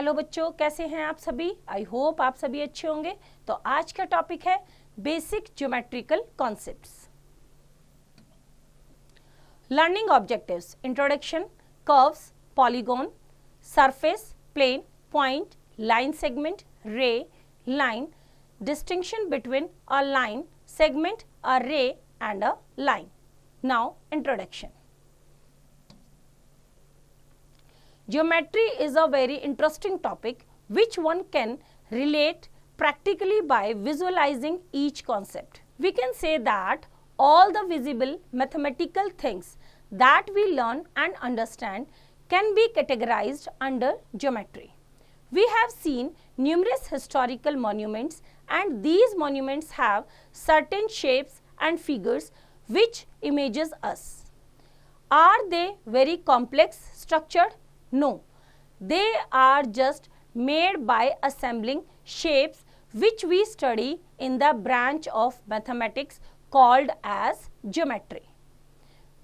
Hello बच्चों, कैसे हैं आप सभी? आई होप आप सभी अच्छे होंगे। तो आज का टॉपिक है basic geometrical concepts. Learning objectives, introduction, curves, polygon, surface, plane, point, line segment, ray, line, distinction between a line, segment, a ray and a line. Now introduction. Geometry is a very interesting topic which one can relate practically by visualizing each concept. We can say that all the visible mathematical things that we learn and understand can be categorized under geometry. We have seen numerous historical monuments, and these monuments have certain shapes and figures which images us. Are they very complex structured? No. They are just made by assembling shapes which we study in the branch of mathematics called as geometry.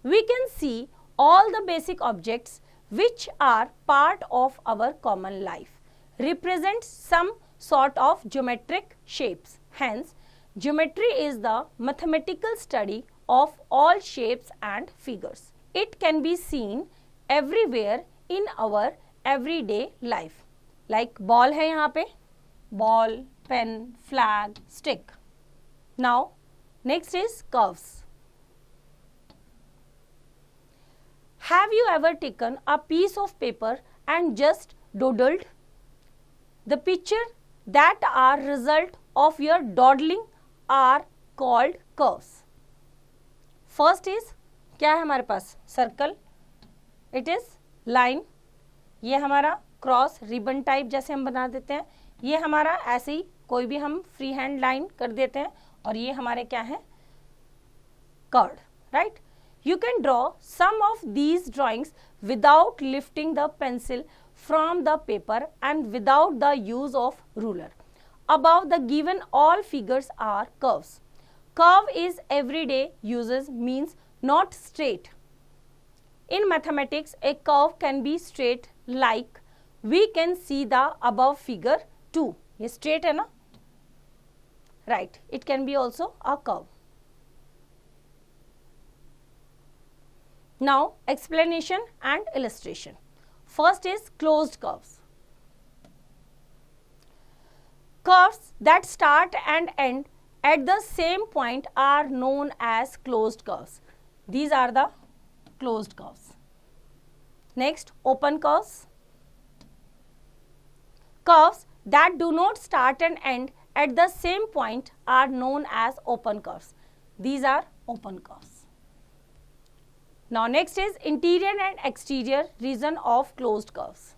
We can see all the basic objects which are part of our common life represents some sort of geometric shapes. Hence, geometry is the mathematical study of all shapes and figures. It can be seen everywhere in our everyday life. Like ball है यहाँ पे, ball, pen, flag, stick. Now, next is curves. Have you ever taken a piece of paper and just doodled? The picture that are result of your dawdling are called curves. First is क्या है हमारे पास? Circle. It is line. ये हमारा cross ribbon type जैसे हम बना देते हैं. ये हमारा ऐसे ही कोई भी हम फ्री हैंड लाइन कर देते हैं. और ये हमारे क्या है? Curve. Right? You can draw some of these drawings without lifting the pencil from the paper and without the use of ruler. Above the given all figures are curves. Curve is everyday uses means not straight. In mathematics, a curve can be straight like we can see the above figure 2. ये straight है ना? Right. It can be also a curve. Now, explanation and illustration. First is closed curves. Curves that start and end at the same point are known as closed curves. These are the closed curves. Next, open curves. Curves that do not start and end at the same point are known as open curves. These are open curves. Now next is interior and exterior region of closed curves.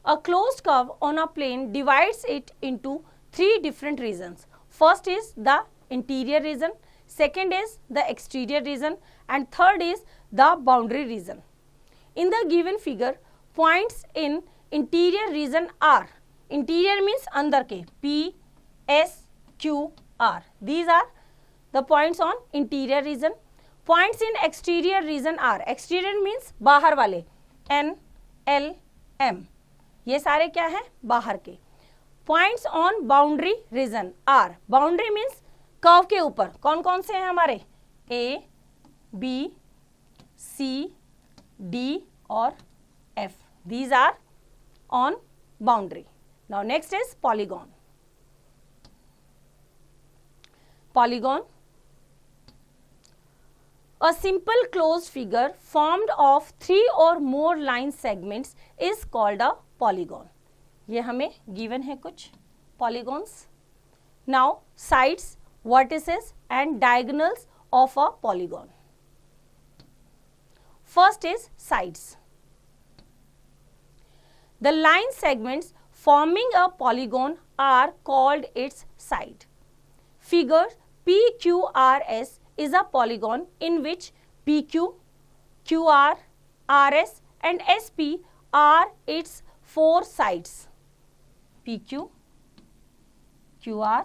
A closed curve on a plane divides it into three different regions. First is the interior region, second is the exterior region, and third is the boundary region. In the given figure, points in interior region are, interior means अंदर के, P, S, Q, R. These are the points on interior region. Points in exterior region are, exterior means बाहर वाले, N, L, M. ये सारे क्या हैं? बाहर के. Points on boundary region are, boundary means curve के ऊपर कौन कौन से हैं हमारे? A, B, C, D और F. These are on boundary. Now next is polygon. Polygon. A simple closed figure formed of three or more line segments is called a polygon. ये हमें given है कुछ polygons. Now sides, vertices and diagonals of a polygon. First is sides. The line segments forming a polygon are called its side. Figure PQRS is a polygon in which PQ, QR, RS and SP are its four sides. PQ, QR,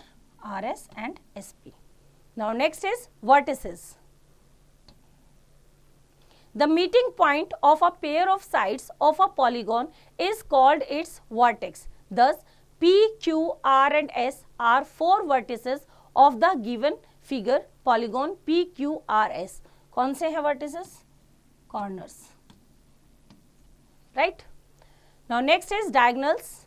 RS and SP. Now next is vertices. The meeting point of a pair of sides of a polygon is called its vertex. Thus, P, Q, R and S are four vertices of the given figure polygon P, Q, R, S. कौन से हैं vertices? Corners. Right? Now next is diagonals.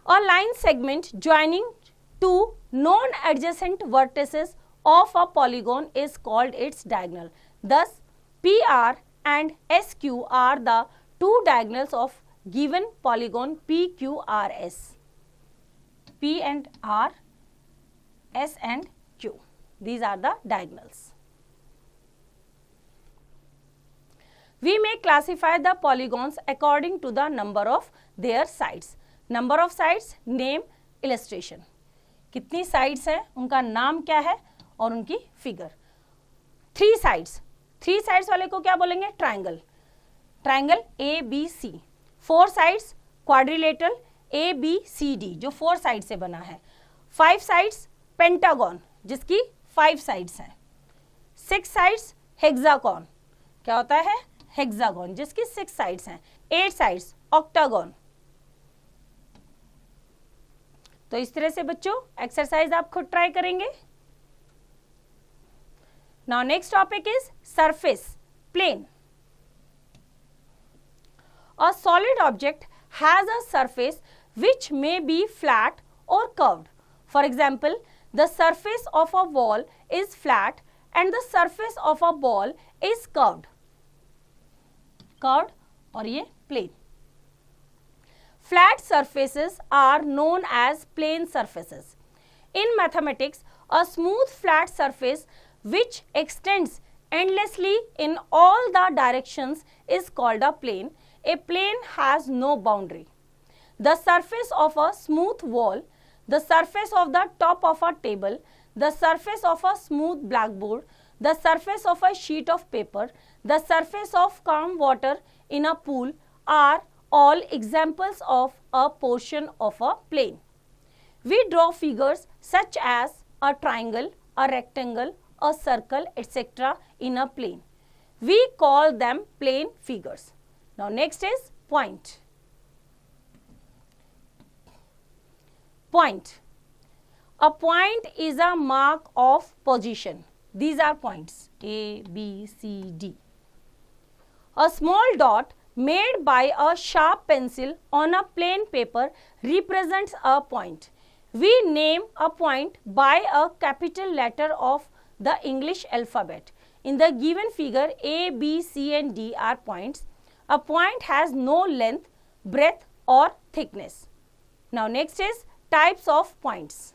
A line segment joining two non-adjacent vertices of a polygon is called its diagonal. Thus, PR and SQ are the two diagonals of given polygon PQRS. P and R, S and Q. These are the diagonals. We may classify the polygons according to the number of their sides. Number of sides, name, illustration. कितनी sides हैं, उनका नाम क्या है और उनकी figure. 3 sides. 3 sides वाले को क्या बोलेंगे? Triangle. Triangle ABC. 4 sides quadrilateral ABCD जो 4 साइड से बना है. 5 sides पेंटागन जिसकी 5 sides हैं. 6 sides हेक्सागन. क्या होता है? हेक्सागन जिसकी 6 sides हैं. 8 sides ऑक्टागन. तो इस तरह से बच्चों एक्सरसाइज आप खुद ट्राई करेंगे. Now next topic is surface, plane. A solid object has a surface which may be flat or curved. For example, the surface of a wall is flat and the surface of a ball is curved. Curved और ये plane. Flat surfaces are known as plane surfaces. In mathematics, a smooth flat surface which extends endlessly in all the directions is called a plane. A plane has no boundary. The surface of a smooth wall, the surface of the top of a table, the surface of a smooth blackboard, the surface of a sheet of paper, the surface of calm water in a pool are all examples of a portion of a plane. We draw figures such as a triangle, a rectangle, a circle, etc. in a plane. We call them plane figures. Now next is point. Point. A point is a mark of position. These are points A, B, C, D. A small dot made by a sharp pencil on a plain paper represents a point. We name a point by a capital letter of the English alphabet. In the given figure, A, B, C and D are points. A point has no length, breadth or thickness. Now next is types of points.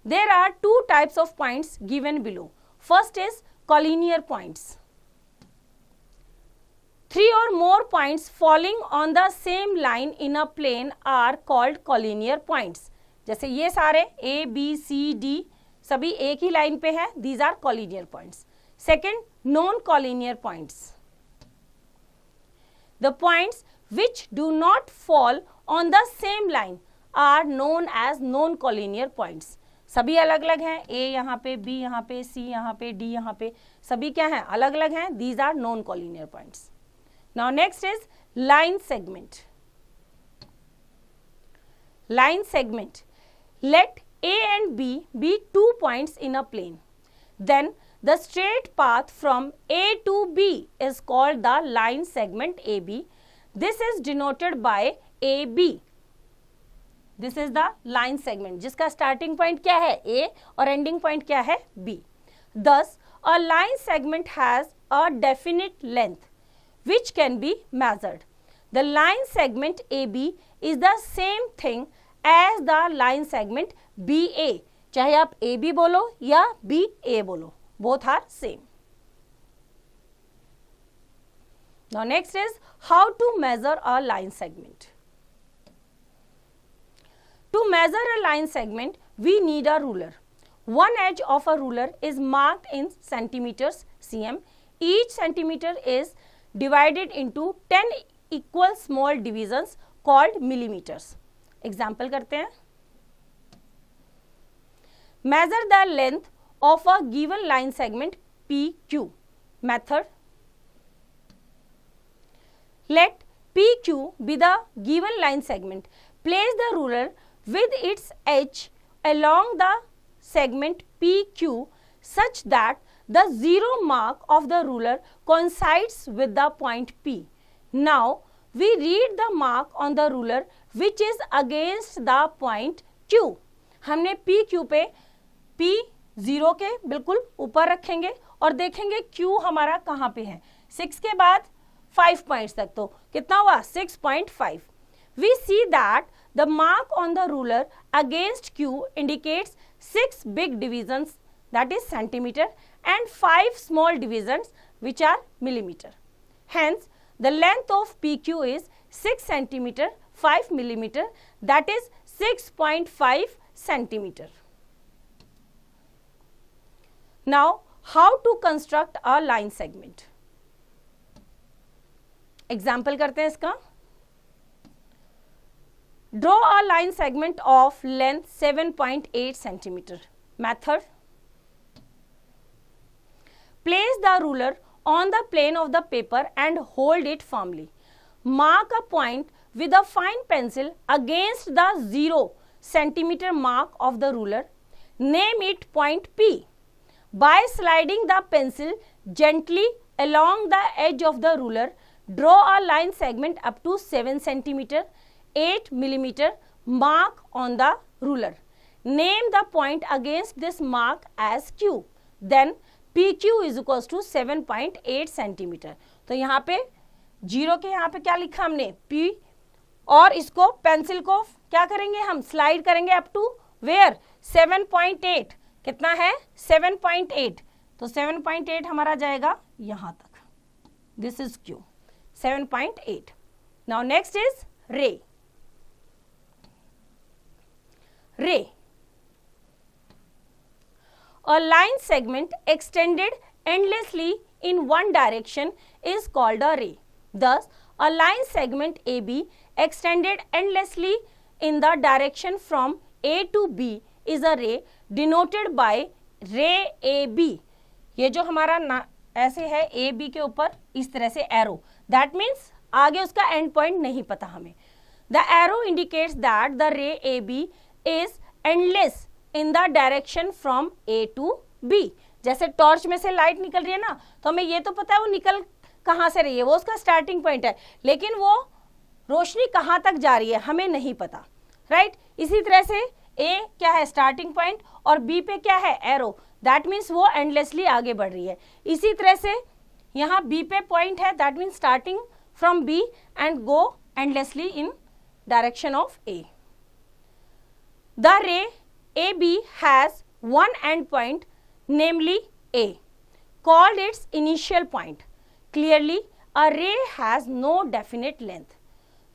There are 2 types of points given below. First is collinear points. 3 or more points falling on the same line in a plane are called collinear points. जैसे ये सारे A, B, C, D सभी एक ही line पे हैं. These are collinear points. Second, non-collinear points. The points which do not fall on the same line are known as non-collinear points. सभी अलग अलग हैं. A यहाँ पे, B यहाँ पे, C यहाँ पे, D यहाँ पे, सभी क्या हैं? अलग अलग हैं. These are non-collinear points. Now next is line segment. Line segment. Let A and B be 2 points in a plane. Then the straight path from A to B is called the line segment AB. This is denoted by AB. This is the line segment जिसका starting point क्या है? A और ending point क्या है? B. Thus, a line segment has a definite length which can be measured. The line segment AB is the same thing as the line segment BA. चाहे आप AB बोलो या BA बोलो, both are same. Now next is how to measure a line segment. To measure a line segment, we need a ruler. One edge of a ruler is marked in centimeters cm. Each centimeter is divided into 10 equal small divisions called millimeters. Example करते हैं. Measure the length of a given line segment PQ. Method. Let PQ be the given line segment. Place the ruler with its edge along the segment PQ such that the zero mark of the ruler coincides with the point P. Now, we read the mark on the ruler which is against the point Q. हमने PQ पे P 0 के बिल्कुल ऊपर रखेंगे और देखेंगे Q हमारा कहाँ पे है. 6 के बाद 5 पॉइंट्स तक, तो कितना हुआ 6.5. We see that the mark on the ruler against Q indicates 6 big divisions, that is centimeter, and 5 small divisions which are millimeter. Hence, the length of PQ is 6 centimeter 5 millimeter, that is 6.5 centimeter. Now, how to construct a line segment? Example करते हैं इसका. Draw a line segment of length 7.8 centimeter. Method. Place the ruler on the plane of the paper and hold it firmly. Mark a point with a fine pencil against the 0 centimeter mark of the ruler. Name it point P. By sliding the pencil gently along the edge of the ruler, draw a line segment up to 7 centimeter 8 millimeter mark on the ruler. Name the point against this mark as Q. Then PQ is equals to 7.8 centimeter. तो यहाँ पे 0 के यहाँ पे क्या लिखा हमने P, और इसको पेंसिल को क्या करेंगे हम स्लाइड करेंगे अप टू वेयर 7.8. कितना है 7.8, तो 7.8 हमारा जाएगा यहाँ तक. This is Q 7.8. Now next is रे. Ray. A line segment extended endlessly in one direction is called a ray. Thus, a line segment AB extended endlessly in the direction from A to B is a ray denoted by ray AB. ये जो हमारा ना ऐसे है AB के ऊपर इस तरह से एरो, that means आगे उसका एंड पॉइंट नहीं पता हमें. The arrow indicates that the ray AB is endless in the direction from A to B. जैसे टॉर्च में से लाइट निकल रही है ना, तो हमें ये तो पता है वो निकल कहाँ से रही है, वो उसका स्टार्टिंग पॉइंट है, लेकिन वो रोशनी कहाँ तक जा रही है हमें नहीं पता, राइट. इसी तरह से A क्या है स्टार्टिंग पॉइंट और B पे क्या है एरो, दैट मीन्स वो एंडलेसली आगे बढ़ रही है. इसी तरह से यहाँ B पे पॉइंट है, that means starting from B and go endlessly in direction of A. The ray AB has one end point, namely A, called its initial point. Clearly, a ray has no definite length.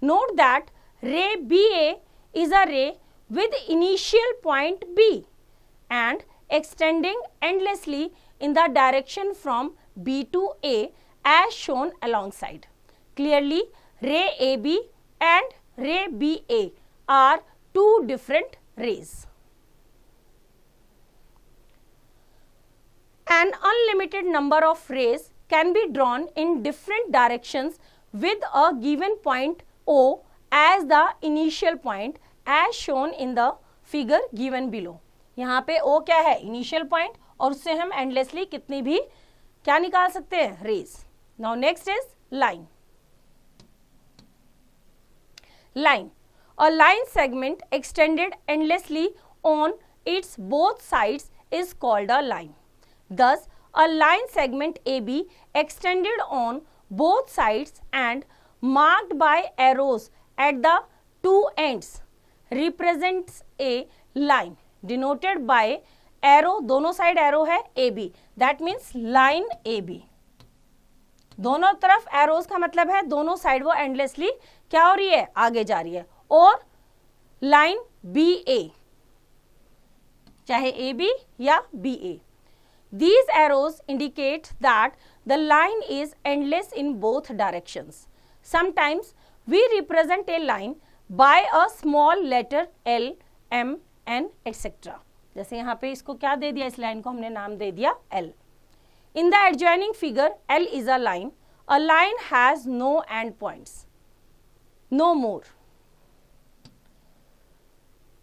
Note that ray BA is a ray with initial point B and extending endlessly in the direction from B to A as shown alongside. Clearly, ray AB and ray BA are two different rays. An unlimited number of rays can be drawn in different directions with a given point O as the initial point as shown in the figure given below. यहाँ पे O क्या है initial point, और उससे हम endlessly कितनी भी क्या निकाल सकते हैं rays. Now next is line. Line. A line segment extended endlessly on its both sides is called a line. Thus, a line segment AB extended on both sides and marked by arrows at the two ends represents a line denoted by arrow, दोनों side arrow है AB, that means line AB. दोनों तरफ arrows का मतलब है दोनों side वो endlessly क्या हो रही है आगे जा रही है. और लाइन BA चाहे AB या BA, these arrows indicate that the line is endless in both directions. Sometimes we represent a line by a small letter L, M, N, etc. जैसे यहाँ पे इसको क्या दे दिया, इस लाइन को हमने नाम दे दिया L. In the adjoining figure, L is a line. A line has no end points. No more.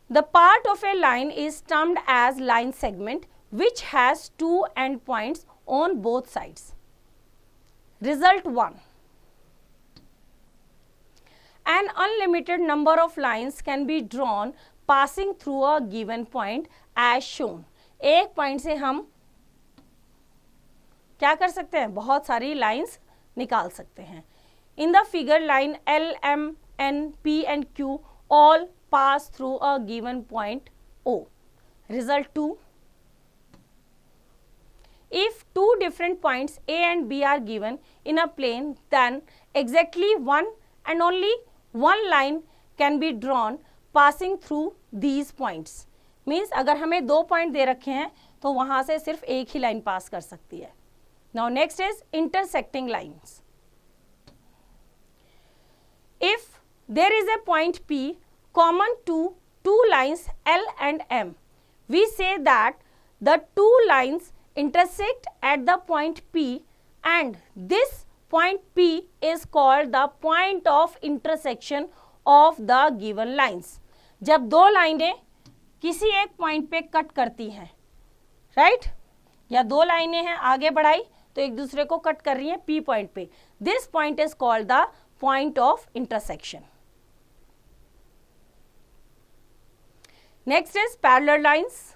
The part of a line is termed as line segment, which has two end points on both sides. Result 1. An unlimited number of lines can be drawn passing through a given point as shown. एक point से हम क्या कर सकते हैं, बहुत सारी lines निकाल सकते हैं. In the figure, line L, M, N, P and Q all pass through a given point O. Result 2. If two different points A and B are given in a plane, then exactly one and only one line can be drawn passing through these points. Means अगर हमें दो point दे रखे हैं तो वहां से सिर्फ एक ही लाइन पास कर सकती है. Now next is intersecting lines. If there is a point P common to two lines L and M, we say that the two lines intersect at the point P and this point P is called the point of intersection of the given lines. जब दो लाइनें किसी एक point पे cut करती हैं, right, या दो लाइनें हैं आगे बढ़ाई तो एक दूसरे को कट कर रही हैं P पॉइंट पे, this point is called the point of intersection. Next is parallel lines.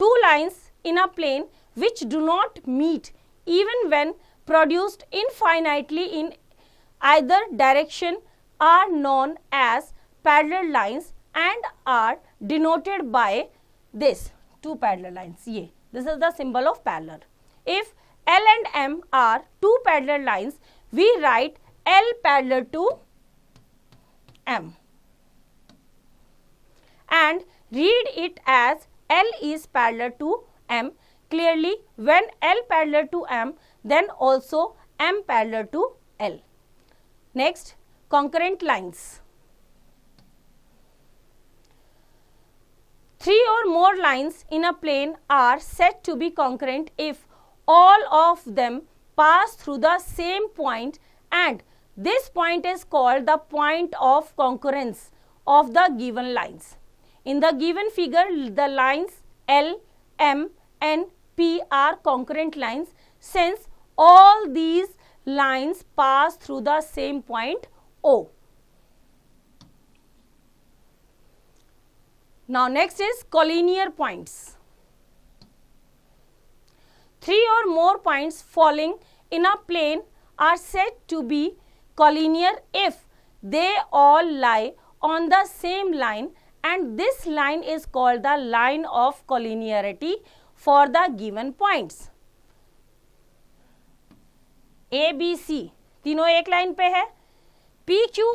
Two lines in a plane which do not meet even when produced infinitely in either direction are known as parallel lines and are denoted by this two parallel lines. This is the symbol of parallel. If L and M are two parallel lines, we write L parallel to M and read it as L is parallel to M. Clearly, when L parallel to M, then also M parallel to L. Next, concurrent lines. Three or more lines in a plane are said to be concurrent if all of them pass through the same point, and this point is called the point of concurrence of the given lines. In the given figure, the lines L, M, N, P are concurrent lines since all these lines pass through the same point O. Now next is collinear points. Three or more points falling in a plane are said to be collinear if they all lie on the same line, and this line is called the line of collinearity for the given points. A, B, C तीनों एक line पे है, P, Q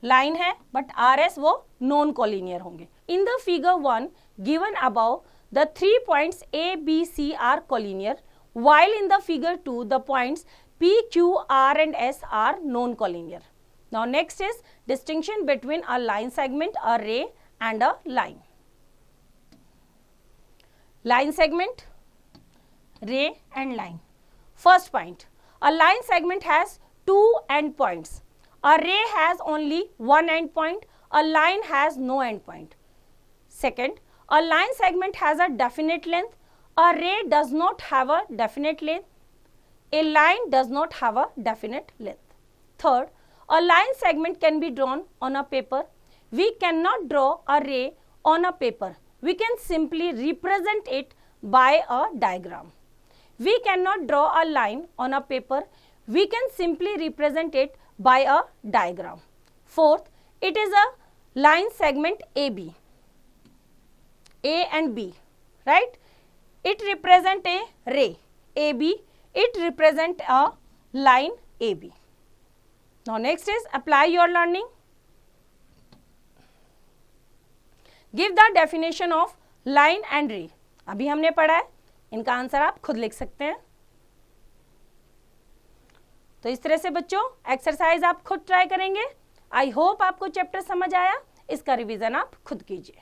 line है, but R, S वो non collinear होंगे. In the figure 1 given above, the 3 points A, B, C are collinear, while in the figure 2 the points P, Q, R and S are non-collinear. Now next is distinction between a line segment, a ray and a line. Line segment, ray and line. First point, a line segment has two end points. A ray has only one end point, a line has no end point. Second, a line segment has a definite length, a ray does not have a definite length, a line does not have a definite length. Third, a line segment can be drawn on a paper. We cannot draw a ray on a paper. We can simply represent it by a diagram. We cannot draw a line on a paper. We can simply represent it by a diagram. Fourth, it is a line segment AB. A and B, right? It represent a ray AB. It represent a line AB. Now next is apply your learning. Give the definition of line and ray. अभी हमने पढ़ा है, इनका answer आप खुद लिख सकते हैं. तो इस तरह से बच्चों एक्सरसाइज आप खुद ट्राई करेंगे. आई होप आपको चैप्टर समझ आया. इसका रिवीजन आप खुद कीजिए.